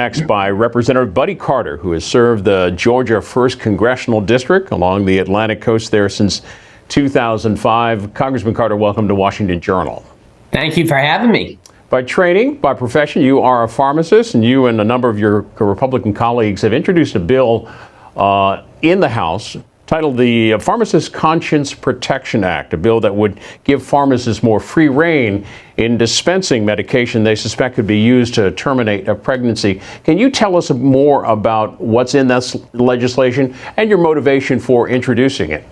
Next by Representative Buddy Carter, who has served the Georgia 1st Congressional District along the Atlantic coast there since 2005. Congressman Carter, welcome to Washington Journal. Thank you for having me. By training, by profession, you are a pharmacist, and you and a number of your Republican colleagues have introduced a bill in the House titled the Pharmacist Conscience Protection Act, a bill that would give pharmacists more free rein in dispensing medication they suspect could be used to terminate a pregnancy. Can you tell us more about what's in this legislation and your motivation for introducing it?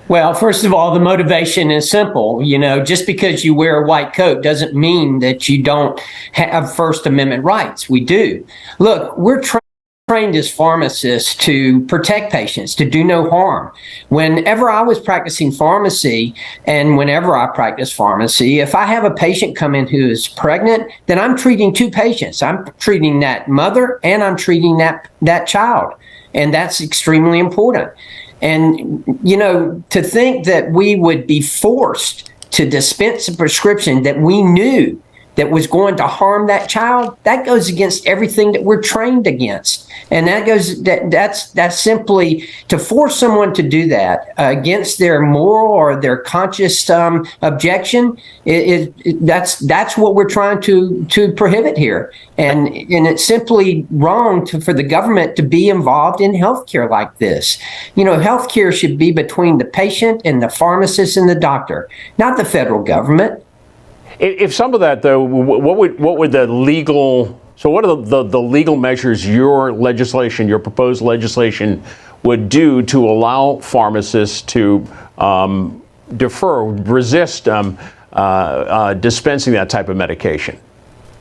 Well, first of all, the motivation is simple. You know, just because you wear a white coat doesn't mean that you don't have First Amendment rights. We do. Look, we're trained as pharmacists to protect patients, to do no harm. Whenever I was practicing pharmacy, and whenever I practice pharmacy, if I have a patient come in who is pregnant, then I'm treating two patients. I'm treating that mother and I'm treating that child. And that's extremely important. And, you know, to think that we would be forced to dispense a prescription that we knew that was going to harm that child, that goes against everything that we're trained against. And that's simply to force someone to do that against their moral or their conscious objection. That's what we're trying to prohibit here. And it's simply wrong for the government to be involved in healthcare like this. You know, healthcare should be between the patient and the pharmacist and the doctor, not the federal government. If some of that, though, what would the legal? So, what are the legal measures your proposed legislation, would do to allow pharmacists to resist dispensing that type of medication?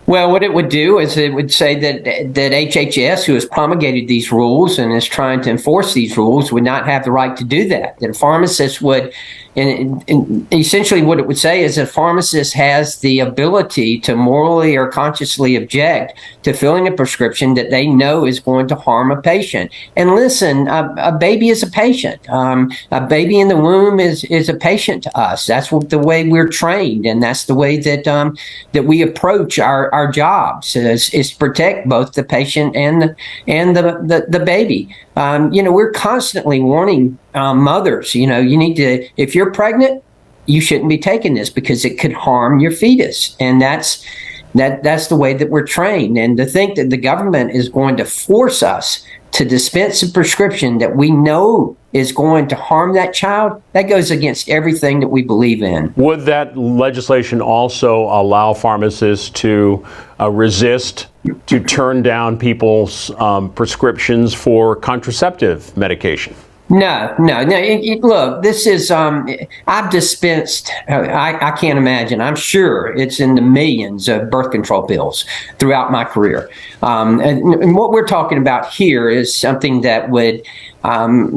Well, what it would do is it would say that HHS, who has promulgated these rules and is trying to enforce these rules, would not have the right to do that. That a pharmacist would, and essentially what it would say is that a pharmacist has the ability to morally or consciously object to filling a prescription that they know is going to harm a patient. And listen, a baby is a patient. A baby in the womb is a patient to us. That's the way we're trained, and that's the way that we approach our jobs is protect both the patient and the baby. You know, we're constantly warning mothers, you know, you need to, if you're pregnant, you shouldn't be taking this because it could harm your fetus. And that's the way that we're trained. And to think that the government is going to force us to dispense a prescription that we know is going to harm that child, that goes against everything that we believe in. Would that legislation also allow pharmacists to to turn down people's prescriptions for contraceptive medication? No. Look, this is, I've dispensed, I can't imagine, I'm sure it's in the millions of birth control pills throughout my career. And what we're talking about here is something that would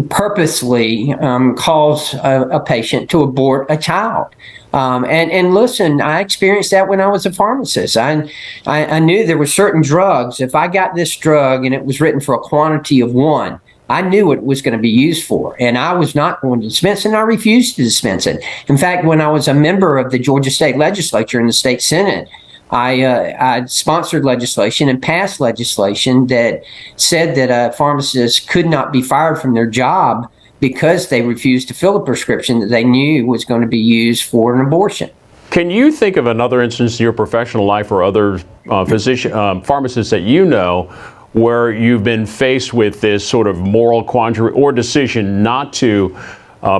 purposely cause a patient to abort a child. And listen, I experienced that when I was a pharmacist. I knew there were certain drugs. If I got this drug and it was written for a quantity of one, I knew what it was going to be used for, and I was not going to dispense it, and I refused to dispense it. In fact, when I was a member of the Georgia State Legislature in the state Senate, I sponsored legislation and passed legislation that said that a pharmacist could not be fired from their job because they refused to fill a prescription that they knew was going to be used for an abortion. Can you think of another instance in your professional life or other pharmacists that you know where you've been faced with this sort of moral quandary or decision not to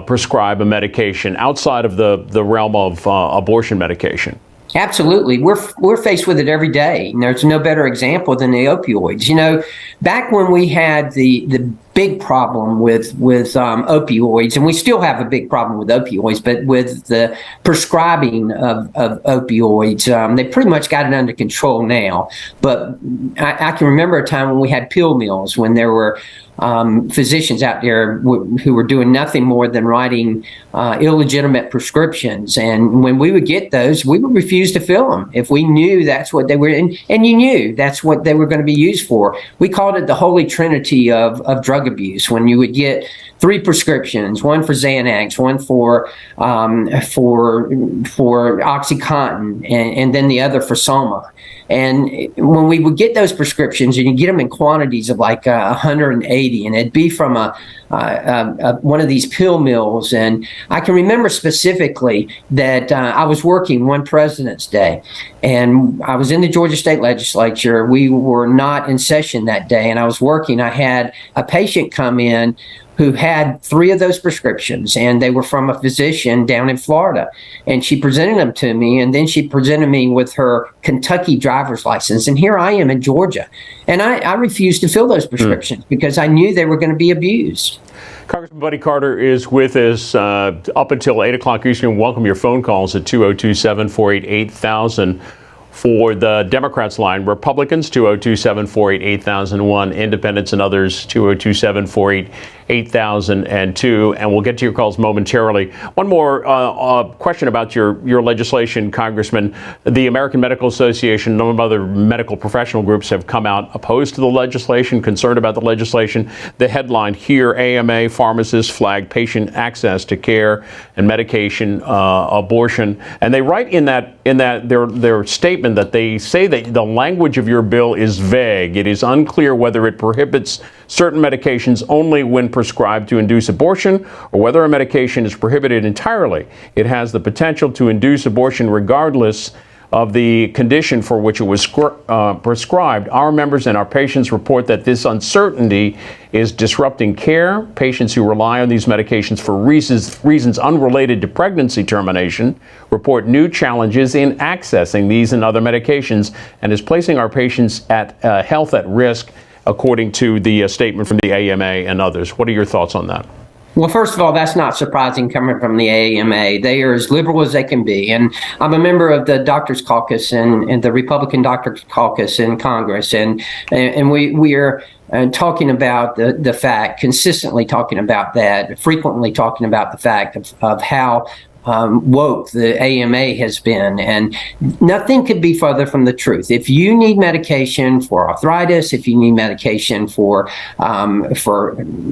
prescribe a medication outside of the realm of abortion medication? Absolutely. We're faced with it every day. And there's no better example than the opioids. You know, back when we had the big problem with opioids, and we still have a big problem with opioids, but with the prescribing of opioids, they pretty much got it under control now. But I can remember a time when we had pill mills, when there were physicians out there who were doing nothing more than writing illegitimate prescriptions. And when we would get those, we would refuse to fill them if we knew that's what they were, and you knew that's what they were going to be used for. We called it the holy trinity of drug abuse, when you would get 3 prescriptions, one for Xanax, one for OxyContin, and then the other for Soma. And when we would get those prescriptions, and you get them in quantities of like 180, and it'd be from one of these pill mills. And I can remember specifically that I was working one President's Day, and I was in the Georgia State Legislature. We were not in session that day, and I was working. I had a patient come in who had 3 of those prescriptions, and they were from a physician down in Florida. And she presented them to me, and then she presented me with her Kentucky driver's license. And here I am in Georgia, and I refused to fill those prescriptions because I knew they were going to be abused. Congressman Buddy Carter is with us up until 8 o'clock Eastern. Welcome your phone calls at 202-748-8000. For the Democrats line, Republicans 202-748-8001, Independents and others 202-748-8002, and we'll get to your calls momentarily. One more question about your legislation, Congressman. The American Medical Association, a number of other medical professional groups have come out opposed to the legislation, concerned about the legislation. The headline here: AMA pharmacists flag patient access to care and medication, abortion, and they write in their statement that they say that the language of your bill is vague. It is unclear whether it prohibits certain medications only when prescribed to induce abortion, or whether a medication is prohibited entirely. It has the potential to induce abortion regardless of the condition for which it was prescribed. Our members and our patients report that this uncertainty is disrupting care. Patients who rely on these medications for reasons unrelated to pregnancy termination report new challenges in accessing these and other medications, and is placing our patients at health at risk, according to the statement from the AMA and others. What are your thoughts on that? Well, first of all, that's not surprising coming from the AMA. They are as liberal as they can be. And I'm a member of the Doctors Caucus and the Republican Doctors Caucus in Congress. And we are talking about the fact, consistently talking about that, frequently talking about the fact of how woke the AMA has been, and nothing could be further from the truth. If you need medication for arthritis, if you need medication for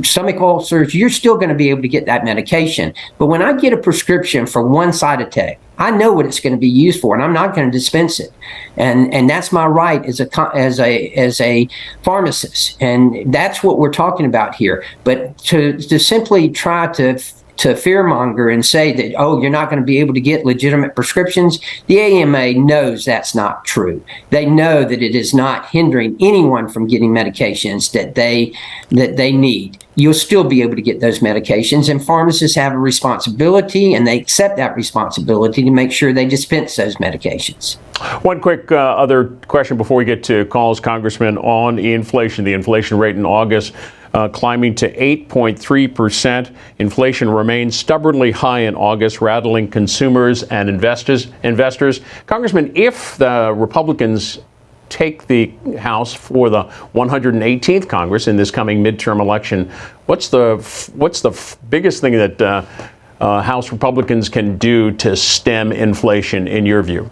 stomach ulcers, you're still going to be able to get that medication. But when I get a prescription for one side effect, I know what it's going to be used for, and I'm not going to dispense it. And that's my right as a pharmacist, and that's what we're talking about here. But to simply try to fearmonger and say that, oh, you're not going to be able to get legitimate prescriptions, the AMA knows that's not true. They know that it is not hindering anyone from getting medications that they need. You'll still be able to get those medications, and pharmacists have a responsibility, and they accept that responsibility to make sure they dispense those medications. One quick other question before we get to calls, Congressman, on inflation. The inflation rate in August climbing to 8.3%. Inflation remains stubbornly high in August, rattling consumers and investors. Congressman, if the Republicans take the House for the 118th Congress in this coming midterm election, what's the biggest thing that House Republicans can do to stem inflation, in your view?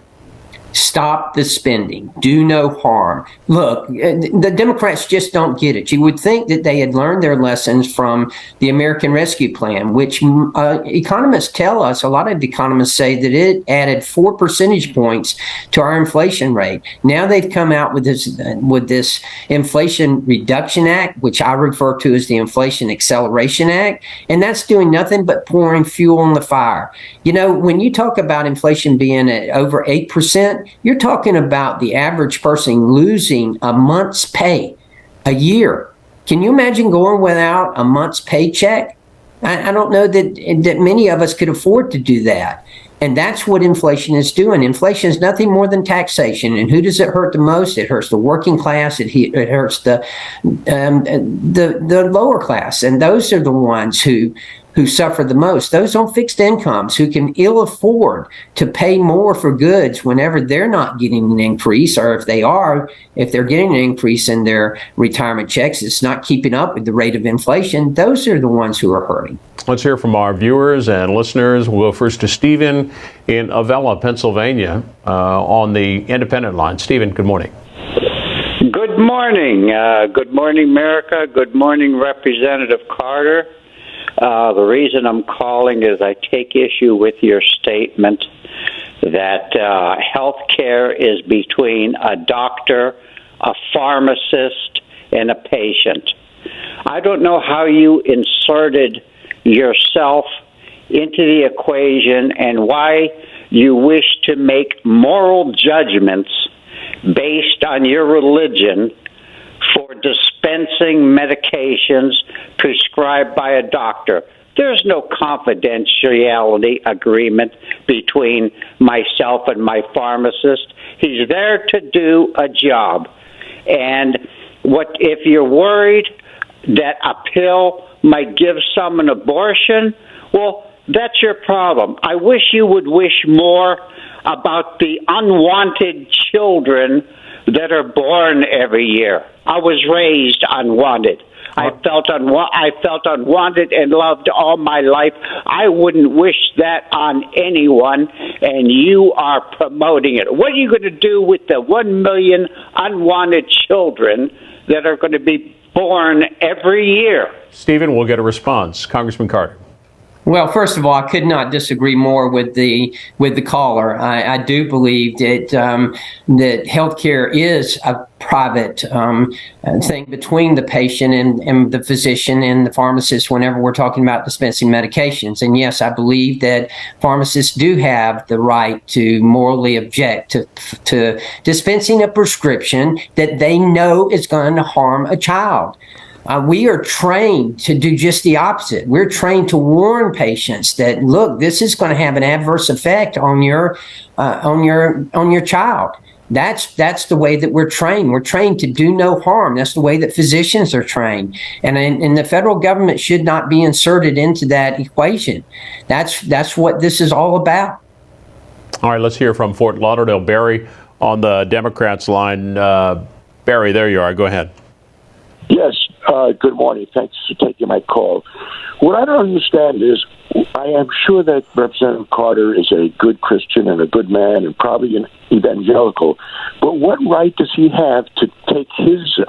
Stop the spending. Do no harm. Look, the Democrats just don't get it. You would think that they had learned their lessons from the American Rescue Plan, which economists tell us, a lot of economists say that it added 4 percentage points to our inflation rate. Now they've come out with this Inflation Reduction Act, which I refer to as the Inflation Acceleration Act, and that's doing nothing but pouring fuel on the fire. You know, when you talk about inflation being at over 8%, you're talking about the average person losing a month's pay a year. Can you imagine going without a month's paycheck? I don't know that many of us could afford to do that. And that's what inflation is doing. Inflation is nothing more than taxation. And who does it hurt the most? It hurts the working class. It hurts the lower class. And those are the ones who suffer the most. Those on fixed incomes who can ill afford to pay more for goods whenever they're not getting an increase, or if they're getting an increase in their retirement checks, it's not keeping up with the rate of inflation. Those are the ones who are hurting. Let's hear from our viewers and listeners. We'll go first to Stephen in Avella, Pennsylvania, on the independent line. Stephen, good morning. Good morning. Good morning, America. Good morning, Representative Carter. The reason I'm calling is I take issue with your statement that health care is between a doctor, a pharmacist, and a patient. I don't know how you inserted yourself into the equation and why you wish to make moral judgments based on your religion for dispensing medications prescribed by a doctor. There's no confidentiality agreement between myself and my pharmacist. He's there to do a job. And what if you're worried that a pill might give some an abortion? Well, that's your problem. I wish you would wish more about the unwanted children that are born every year. I was raised unwanted. I felt unwanted and loved all my life. I wouldn't wish that on anyone, and you are promoting it. What are you going to do with the 1 million unwanted children that are going to be born every year? Stephen, we'll get a response. Congressman Carter. Well, first of all, I could not disagree more with the caller. I do believe that that healthcare is a private thing between the patient and the physician and the pharmacist whenever we're talking about dispensing medications. And yes, I believe that pharmacists do have the right to morally object to dispensing a prescription that they know is going to harm a child. We are trained to do just the opposite. We're trained to warn patients that, look, this is going to have an adverse effect on your child. That's the way that we're trained. We're trained to do no harm. That's the way that physicians are trained. And the federal government should not be inserted into that equation. That's what this is all about. All right, let's hear from Fort Lauderdale. Barry on the Democrats line. Barry, there you are. Go ahead. Yes, good morning. Thanks for taking my call. What I don't understand is, I am sure that Representative Carter is a good Christian and a good man and probably an evangelical, but what right does he have to take his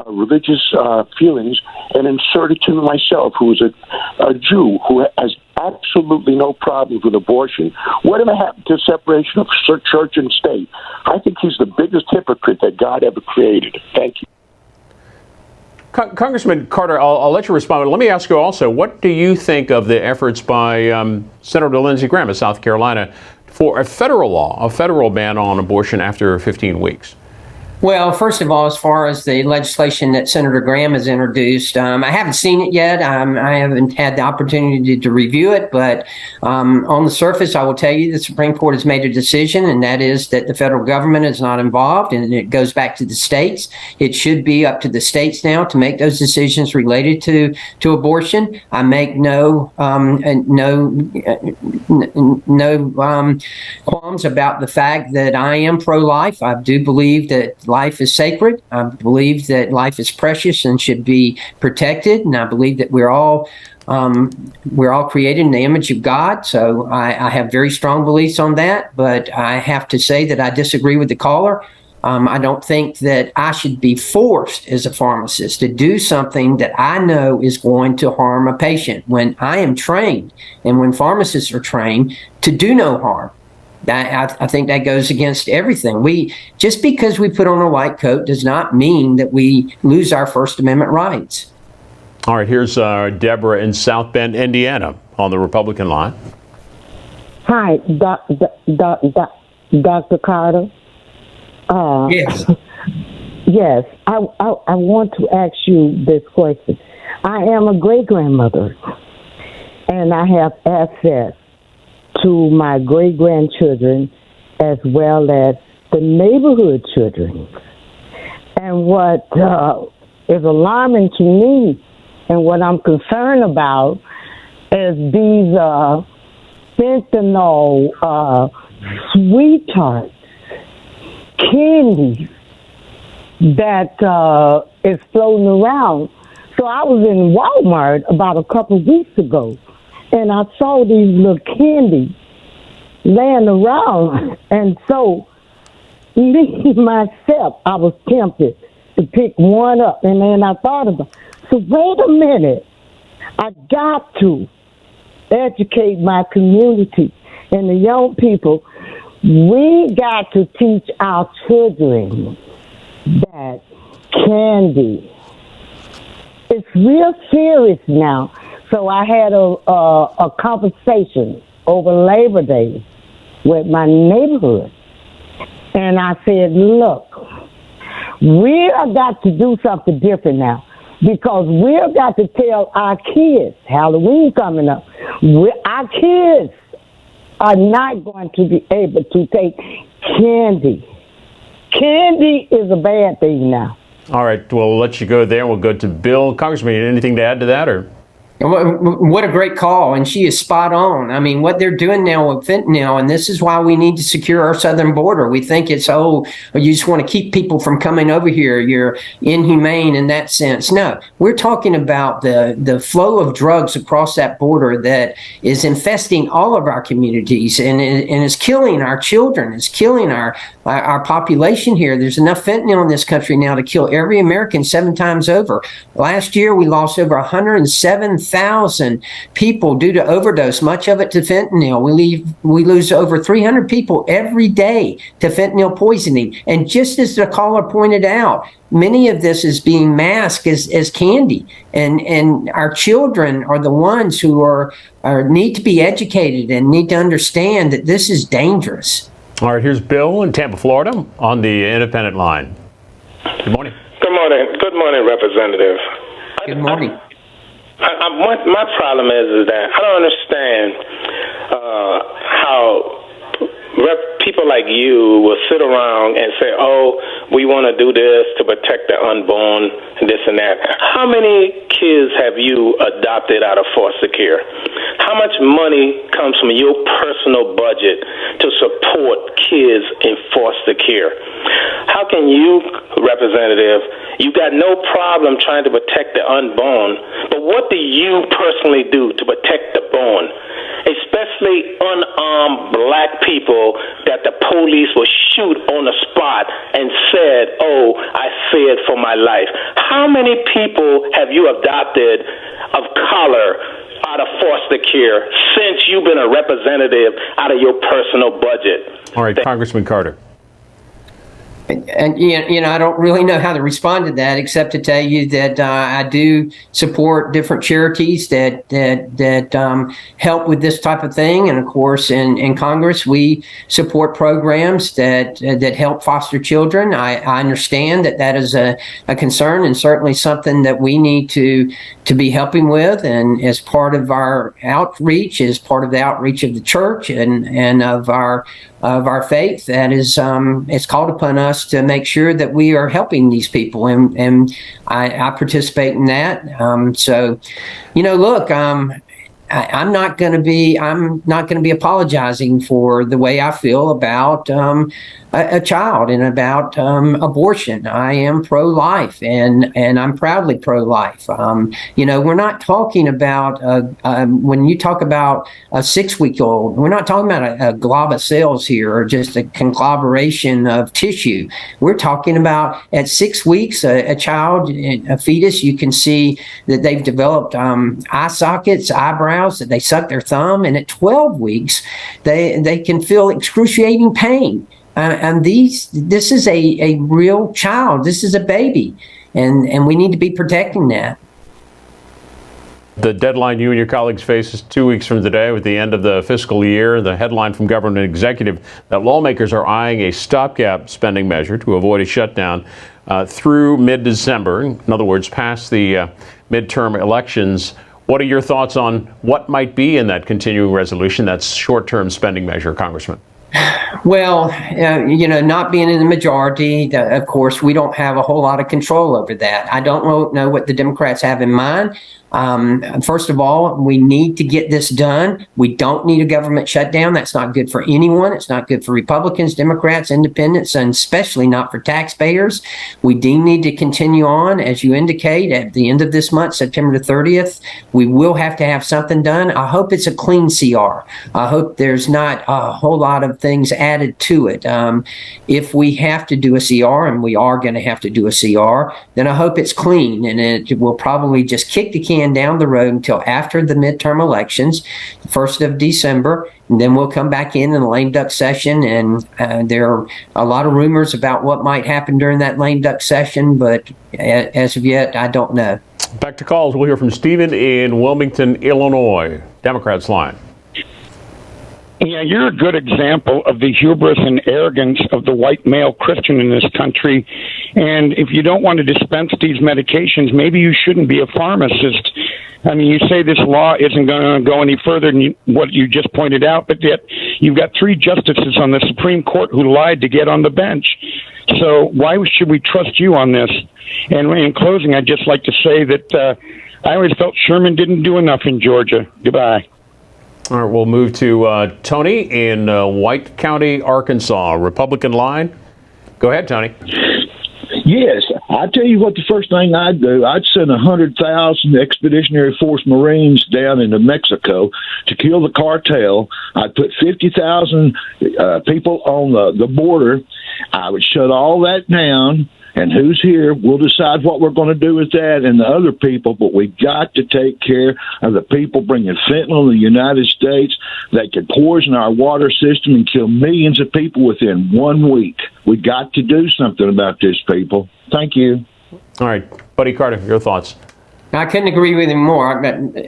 religious feelings and insert it to myself, who is a Jew who has absolutely no problems with abortion? Whatever happened to separation of church and state? I think he's the biggest hypocrite that God ever created. Thank you. Congressman Carter, I'll let you respond, but let me ask you also, what do you think of the efforts by Senator Lindsey Graham of South Carolina for a federal ban on abortion after 15 weeks? Well, first of all, as far as the legislation that Senator Graham has introduced, I haven't seen it yet. I haven't had the opportunity to review it, but on the surface, I will tell you the Supreme Court has made a decision, and that is that the federal government is not involved, and it goes back to the states. It should be up to the states now to make those decisions related to abortion. I make no qualms about the fact that I am pro-life. I do believe that life is sacred. I believe that life is precious and should be protected. And I believe that we're all created in the image of God. So I have very strong beliefs on that. But I have to say that I disagree with the caller. I don't think that I should be forced as a pharmacist to do something that I know is going to harm a patient when I am trained and when pharmacists are trained to do no harm. I think that goes against everything. Just because we put on a white coat does not mean that we lose our First Amendment rights. All right, here's Deborah in South Bend, Indiana, on the Republican line. Hi, Dr. Carter. Yes. Yes, I want to ask you this question. I am a great-grandmother, and I have access to my great-grandchildren as well as the neighborhood children. And what is alarming to me and what I'm concerned about is these fentanyl sweethearts, candy that is floating around. So I was in Walmart about a couple of weeks ago, and I saw these little candy laying around. And so, me myself, I was tempted to pick one up. And then I thought about, so wait a minute. I got to educate my community and the young people We got to teach our children that candy is real serious now. So I had a conversation over Labor Day with my neighborhood. And I said, look, we have got to do something different now, because we've got to tell our kids, Halloween coming up, our kids are not going to be able to take candy. Candy is a bad thing now. All right, we'll let you go there. We'll go to Bill. Congressman, anything to add to that? Or What a great call, and she is spot on. I mean, what they're doing now with fentanyl, and this is why we need to secure our southern border. We think it's, you just want to keep people from coming over here. You're inhumane in that sense. No, we're talking about the flow of drugs across that border that is infesting all of our communities and is killing our children. It's killing our population here. There's enough fentanyl in this country now to kill every American 7 times over. Last year, we lost over 107,000 people due to overdose, much of it to fentanyl. We lose over 300 people every day to fentanyl poisoning. And just as the caller pointed out, many of this is being masked as candy. And our children are the ones who need to be educated and need to understand that this is dangerous. all right, here's Bill in Tampa, Florida, on the independent line. Good morning. Good morning. Good morning, Representative. Good morning. My problem is that I don't understand how people like you will sit around and say, we want to do this to protect the unborn, and this and that. How many kids have you adopted out of foster care? How much money comes from your personal budget to support kids in foster care? How can you, Representative, you got no problem trying to protect the unborn, but what do you personally do to protect the born? Especially unarmed black people that the police will shoot on the spot and said, I feared for my life. How many people have you adopted of color out of foster care since you've been a representative out of your personal budget? All right, Congressman Carter. And I don't really know how to respond to that, except to tell you that I do support different charities that help with this type of thing. And of course, in Congress, we support programs that help foster children. I understand that is a concern, and certainly something that we need to be helping with. And as part of our outreach, as part of the outreach of the church and of our faith, that is it's called upon us to make sure that we are helping these people, and I participate in that. So, look, I'm not going to be apologizing for the way I feel about a child and about abortion. I am pro-life, and I'm proudly pro-life. We're not talking about when you talk about a 6-week-old, we're not talking about a glob of cells here or just a conglomeration of tissue. We're talking about at 6 weeks, a child, a fetus, you can see that they've developed eye sockets, eyebrows, that they suck their thumb, and at 12 weeks, they can feel excruciating pain. And this is a real child. This is a baby, and we need to be protecting that. The deadline you and your colleagues face is 2 weeks from today, with the end of the fiscal year. The headline from government executive that lawmakers are eyeing a stopgap spending measure to avoid a shutdown through mid-December. In other words, past the midterm elections. What are your thoughts on what might be in that continuing resolution, that short-term spending measure, Congressman? Well, not being in the majority, of course, we don't have a whole lot of control over that. I don't know what the Democrats have in mind. First of all, we need to get this done. We don't need a government shutdown. That's not good for anyone. It's not good for Republicans, Democrats, independents, and especially not for taxpayers. We do need to continue on, as you indicate, at the end of this month, September the 30th. We will have to have something done. I hope it's a clean CR. I hope there's not a whole lot of things added to it. If we have to do a CR, and we are going to have to do a CR, then I hope it's clean, and it will probably just kick the can down the road until after the midterm elections, the 1st of December, and then we'll come back in a lame duck session, and there are a lot of rumors about what might happen during that lame duck session, but as of yet, I don't know. Back to calls. We'll hear from Stephen in Wilmington, Illinois. Democrats line. Yeah, you're a good example of the hubris and arrogance of the white male Christian in this country. And if you don't want to dispense these medications, maybe you shouldn't be a pharmacist. I mean, you say this law isn't going to go any further than what you just pointed out, but yet you've got 3 justices on the Supreme Court who lied to get on the bench. So why should we trust you on this? And in closing, I'd just like to say that I always felt Sherman didn't do enough in Georgia. Goodbye. All right, we'll move to Tony in White County, Arkansas. Republican line. Go ahead, Tony. Yes, I tell you what, the first thing I'd do, I'd send 100,000 Expeditionary Force Marines down into Mexico to kill the cartel. I'd put 50,000 people on the border. I would shut all that down. And who's here, we'll decide what we're going to do with that and the other people, but we've got to take care of the people bringing fentanyl in the United States that could poison our water system and kill millions of people within 1 week. We've got to do something about this, people. Thank you. All right, Buddy Carter, your thoughts. I couldn't agree with him more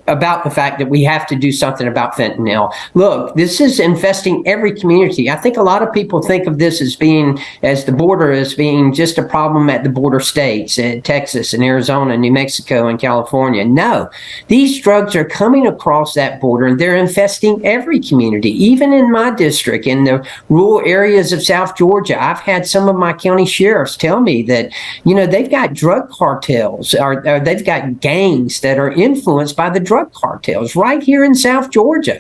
about the fact that we have to do something about fentanyl. Look, this is infesting every community. I think a lot of people think of this as the border as being just a problem at the border states, at Texas and Arizona, New Mexico and California. No, these drugs are coming across that border and they're infesting every community, even in my district, in the rural areas of South Georgia. I've had some of my county sheriffs tell me that, they've got drug cartels or they've got gangs that are influenced by the drug cartels right here in South Georgia.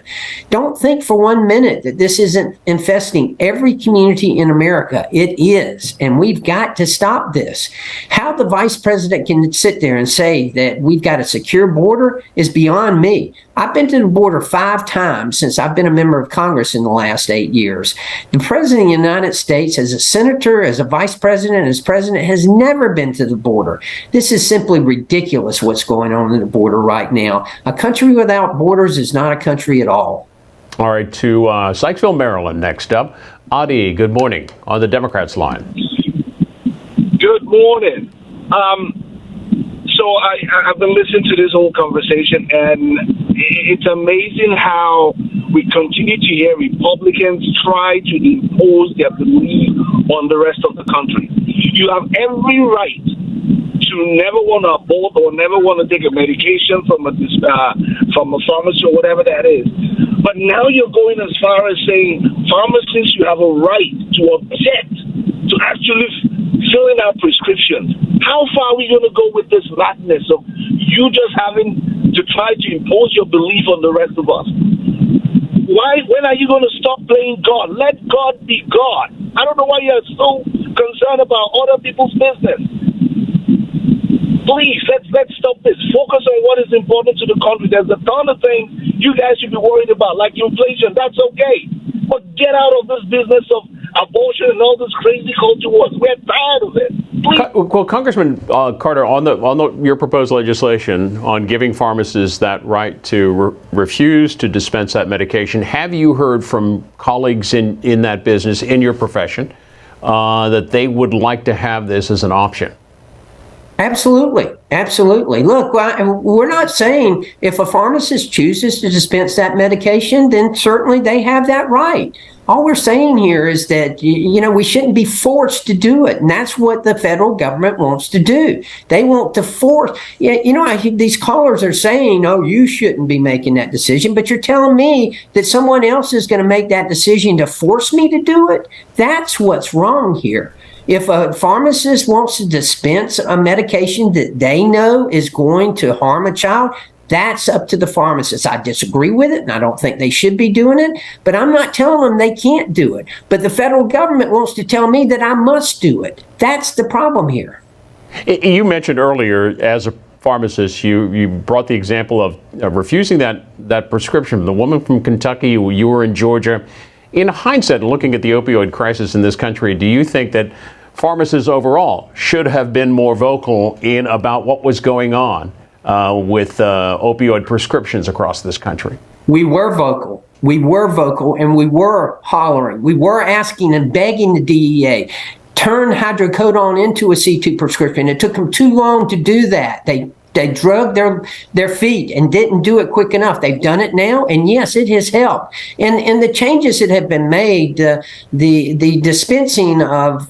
Don't think for 1 minute that this isn't infesting every community in America. It is, and we've got to stop this. How the vice president can sit there and say that we've got a secure border is beyond me. I've been to the border 5 times since I've been a member of Congress in the last 8 years. The president of the United States, as a senator, as a vice president, as president, has never been to the border. This is simply ridiculous what's going on in the border right now. A country without borders is not a country at all. All right, to Sykesville, Maryland, next up. Adi, good morning, on the Democrats line. Good morning. So I've been listening to this whole conversation, and it's amazing how we continue to hear Republicans try to impose their belief on the rest of the country. You have every right to never want to abort or never want to take a medication from a pharmacy or whatever that is. But now you're going as far as saying pharmacists, you have a right to object to actually filling out prescriptions. How far are we going to go with this madness of you just having to try to impose your belief on the rest of us? When are you going to stop playing God? Let God be God. I don't know why you're so concerned about other people's business. Please, let's stop this. Focus on what is important to the country. There's a ton of things you guys should be worried about, like inflation. That's okay. But get out of this business of abortion and all this crazy culture wars. We're tired of it. Please. Well, Congressman Carter, on your proposed legislation on giving pharmacists that right to refuse to dispense that medication, have you heard from colleagues in that business, in your profession, that they would like to have this as an option? Absolutely. Absolutely. Look, we're not saying if a pharmacist chooses to dispense that medication, then certainly they have that right. All we're saying here is that, we shouldn't be forced to do it. And that's what the federal government wants to do. They want to force. I hear these callers are saying, oh, you shouldn't be making that decision. But you're telling me that someone else is going to make that decision to force me to do it? That's what's wrong here. If a pharmacist wants to dispense a medication that they know is going to harm a child, that's up to the pharmacist. I disagree with it, and I don't think they should be doing it, but I'm not telling them they can't do it. But the federal government wants to tell me that I must do it. That's the problem here. You mentioned earlier, as a pharmacist, you brought the example of refusing that prescription. The woman from Kentucky, you were in Georgia. In hindsight, looking at the opioid crisis in this country, do you think that pharmacists overall should have been more vocal in about what was going on with opioid prescriptions across this country? We were vocal. We were vocal, and we were hollering. We were asking and begging the DEA, turn hydrocodone into a C2 prescription. It took them too long to do that. They drugged their feet and didn't do it quick enough. They've done it now, and yes, it has helped. And the changes that have been made, the dispensing of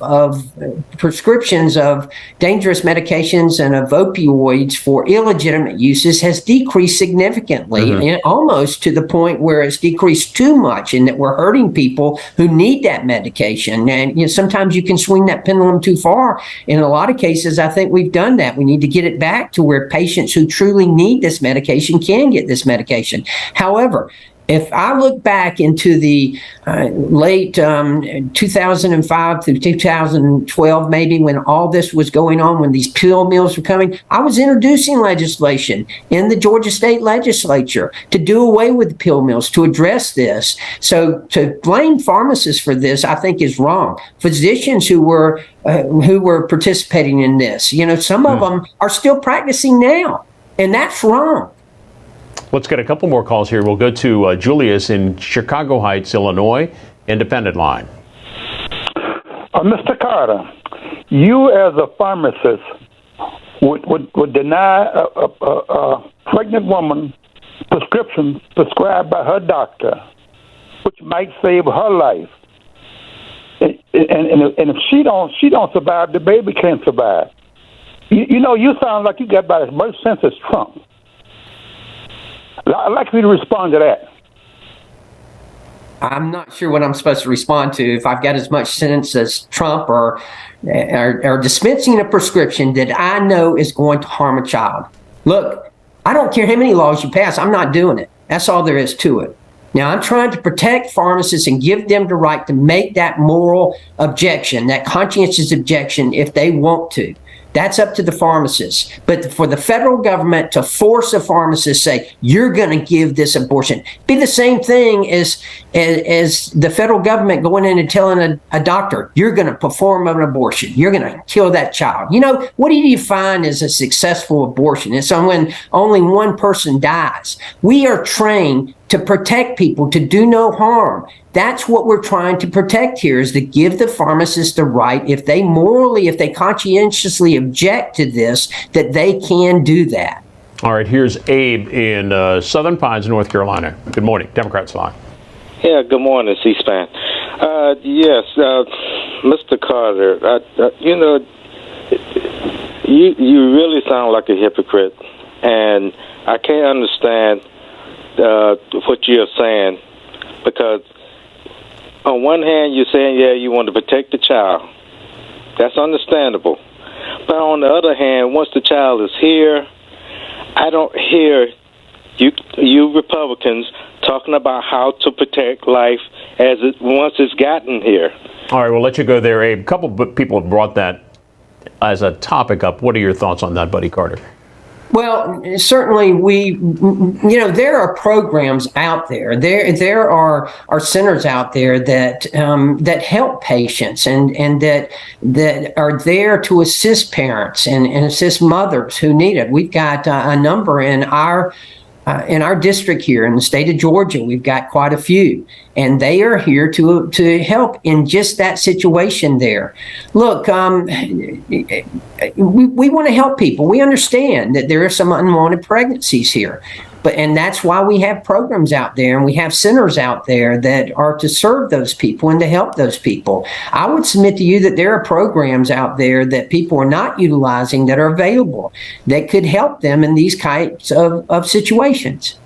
prescriptions of dangerous medications and of opioids for illegitimate uses has decreased significantly, and almost to the point where it's decreased too much, and that we're hurting people who need that medication. And sometimes you can swing that pendulum too far. In a lot of cases, I think we've done that. We need to get it back to where patients who truly need this medication can get this medication. However, if I look back into the late 2005 through 2012, maybe, when all this was going on, when these pill mills were coming, I was introducing legislation in the Georgia State Legislature to do away with the pill mills, to address this. So to blame pharmacists for this, I think, is wrong. Physicians who were participating in this, some of them are still practicing now, and that's wrong. Let's get a couple more calls here. We'll go to Julius in Chicago Heights, Illinois, Independent Line. Mr. Carter, you as a pharmacist would deny a pregnant woman prescription prescribed by her doctor, which might save her life. And if she don't survive, the baby can't survive. You sound like you got about as much sense as Trump. I'd like you to respond to that. I'm not sure what I'm supposed to respond to, if I've got as much sense as Trump, or dispensing a prescription that I know is going to harm a child. Look, I don't care how many laws you pass. I'm not doing it. That's all there is to it. Now, I'm trying to protect pharmacists and give them the right to make that moral objection, that conscientious objection, if they want to. That's up to the pharmacists. But for the federal government to force a pharmacist to say, you're going to give this abortion, be the same thing as the federal government going in and telling a doctor, you're going to perform an abortion. You're going to kill that child. What do you define as a successful abortion? It's when only one person dies. We are trained to protect people, to do no harm. That's what we're trying to protect here, is to give the pharmacist the right, if they conscientiously object to this, that they can do that. All right, here's Abe in Southern Pines, North Carolina. Good morning. Democrats Line. Yeah, good morning, C-SPAN. Yes, Mr. Carter, you really sound like a hypocrite, and I can't understand what you're saying, because on one hand you're saying, yeah, you want to protect the child. That's understandable. But on the other hand, once the child is here, I don't hear you Republicans talking about how to protect life once it's gotten here. All right, we'll let you go there, Abe. A couple of people have brought that as a topic up. What are your thoughts on that, Buddy Carter? Well, certainly there are programs out there. There are centers out there that help patients and that are there to assist parents and assist mothers who need it. We've got a number in our district here in the state of Georgia. We've got quite a few, and they are here to help in just that situation there. Look, we want to help people. We understand that there are some unwanted pregnancies here, and that's why we have programs out there, and we have centers out there that are to serve those people and to help those people. I would submit to you that there are programs out there that people are not utilizing that are available that could help them in these kinds of situations.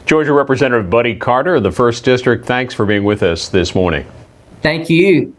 Georgia Representative Buddy Carter of the 1st District, thanks for being with us this morning. Thank you.